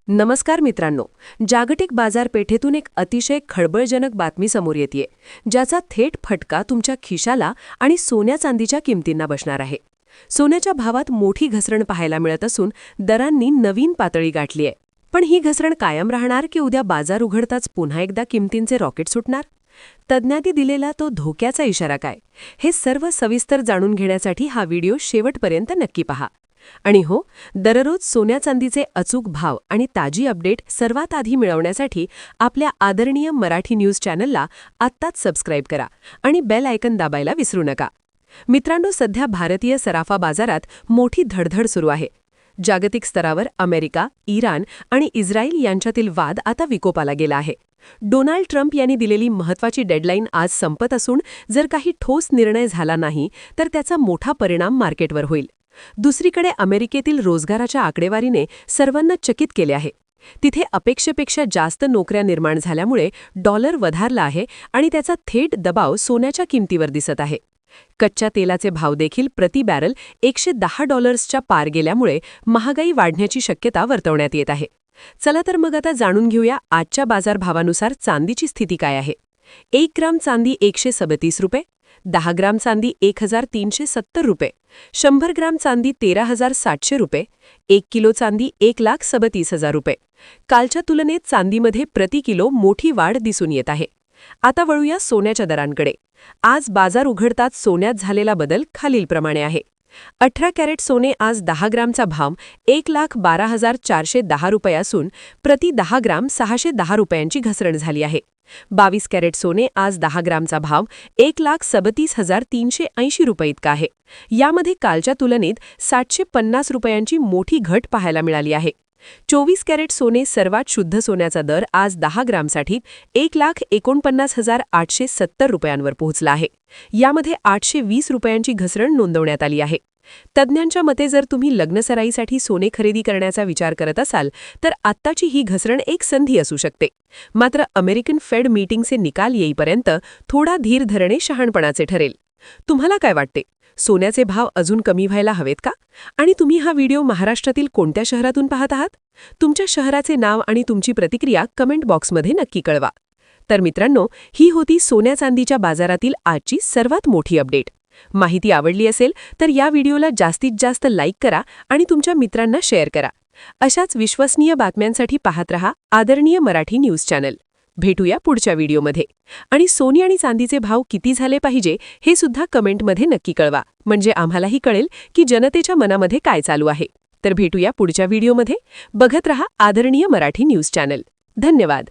नमस्कार मित्रांनो. जागतिक बाजारपेठेतून एक अतिशय खळबळजनक बातमी समोर येतेय, ज्याचा थेट फटका तुमच्या खिशाला आणि सोन्या चांदीच्या किमतींना बसणार आहे. सोन्याच्या भावात मोठी घसरण पाहायला मिळत असून दरांनी नवीन पातळी गाठली आहे. पण ही घसरण कायम राहणार की उद्या बाजार उघडताच पुन्हा एकदा किमतींचे रॉकेट सुटणार? तज्ज्ञांनी दिलेला तो धोक्याचा इशारा काय, हे सर्व सविस्तर जाणून घेण्यासाठी हा व्हिडिओ शेवटपर्यंत नक्की पहा. आणि हो, दररोज सोन्या चांदीचे अचूक भाव आणि ताजी अपडेट सर्वात आधी मिळवण्यासाठी आपल्या आदरणीय मराठी न्यूज चॅनलला आत्ताच सबस्क्राईब करा आणि बेल आयकन दाबायला विसरू नका. मित्रांनो, सध्या भारतीय सराफा बाजारात मोठी धडधड सुरू आहे. जागतिक स्तरावर अमेरिका, इराण आणि इस्रायल यांच्यातील वाद आता विकोपाला गेला आहे. डोनाल्ड ट्रम्प यांनी दिलेली महत्त्वाची डेडलाईन आज संपत असून जर काही ठोस निर्णय झाला नाही तर त्याचा मोठा परिणाम मार्केटवर होईल. दुसरीकडे अमेरिकेतील रोजगाराच्या आकडेवारीने सर्वांना चकित केले आहे. तिथे अपेक्षेपेक्षा जास्त नोकऱ्या निर्माण झाल्यामुळे डॉलर वधारला आहे आणि त्याचा थेट दबाव सोन्याच्या किमतीवर दिसत आहे. कच्च्या तेलाचे भाव देखील प्रति बॅरल $110च्या पार गेल्यामुळे महागाई वाढण्याची शक्यता वर्तवण्यात येत आहे. चला तर मग आता जाणून घेऊया आजच्या बाजारभावानुसार चांदीची स्थिती काय आहे. 1 ग्राम चांदी 137 रुपये, 10 ग्राम चांदी 1370 रुपये, 100 ग्राम चांदी 13,700 रुपये, 1 किलो चांदी 1,37,000 रुपये. कालच्या तुलनेत चांदीमध्ये प्रति किलो मोठी वाढ दिसून येत आहे. आता वळूया सोन्याच्या दरांकडे. आज बाजार उघडताच सोन्यात झालेला बदल खालीलप्रमाणे आहे. 18 कॅरेट सोने आज 10 ग्रामचा भाव 1,12,410 रुपये असून प्रति 10 ग्राम 610 रुपयांची घसरण झाली आहे. 22 कॅरेट सोने आज 10 ग्रामचा भाव 1,37,380 रुपये इतका आहे. यामध्ये कालच्या तुलनेत 750 रुपयांची मोठी घट पाहायला मिळाली आहे. 24 कॅरेट सोने सर्वात शुद्ध सोन्याचा दर आज 10 ग्रामसाठी 1,49,870 रुपयांवर पोहोचला आहे. यामध्ये 820 रुपयांची घसरण नोंदवण्यात आली आहे. तज्ज्ञांच्या मते जर तुम्ही लग्नसराईसाठी सोने खरेदी करण्याचा विचार करत असाल तर आत्ताची ही घसरण एक संधी असू शकते. मात्र अमेरिकन फेड मीटिंगचे निकाल येईपर्यंत थोडा धीर धरणे शहाणपणाचे ठरेल. तुम्हाला काय वाटते? सोन्याचे भाव अजून कमी व्हायला हवेत का? आणि तुम्ही हा व्हिडिओ महाराष्ट्रातील कोणत्या शहरातून पाहत आहात? तुमच्या शहराचे नाव आणि तुमची प्रतिक्रिया कमेंट बॉक्समध्ये नक्की कळवा. तर मित्रांनो, ही होती सोन्या चांदीच्या बाजारातील आजची सर्वात मोठी अपडेट. माहिती आवडली असेल तर या व्हिडिओला जास्तीत जास्त लाईक करा आणि तुमच्या मित्रांना शेअर करा. अशाच विश्वसनीय बातम्यांसाठी पाहत रहा आदरणीय मराठी न्यूज चॅनल. भेटूया पुढच्या व्हिडिओमध्ये. आणि सोने आणि चांदीचे भाव किती झाले पाहिजे हे सुद्धा कमेंटमध्ये नक्की कळवा, म्हणजे आम्हालाही कळेल की जनतेच्या मनामध्ये काय चालू आहे. तर भेटूया पुढच्या व्हिडिओमध्ये. बघत रहा आदरणीय मराठी न्यूज चॅनल. धन्यवाद.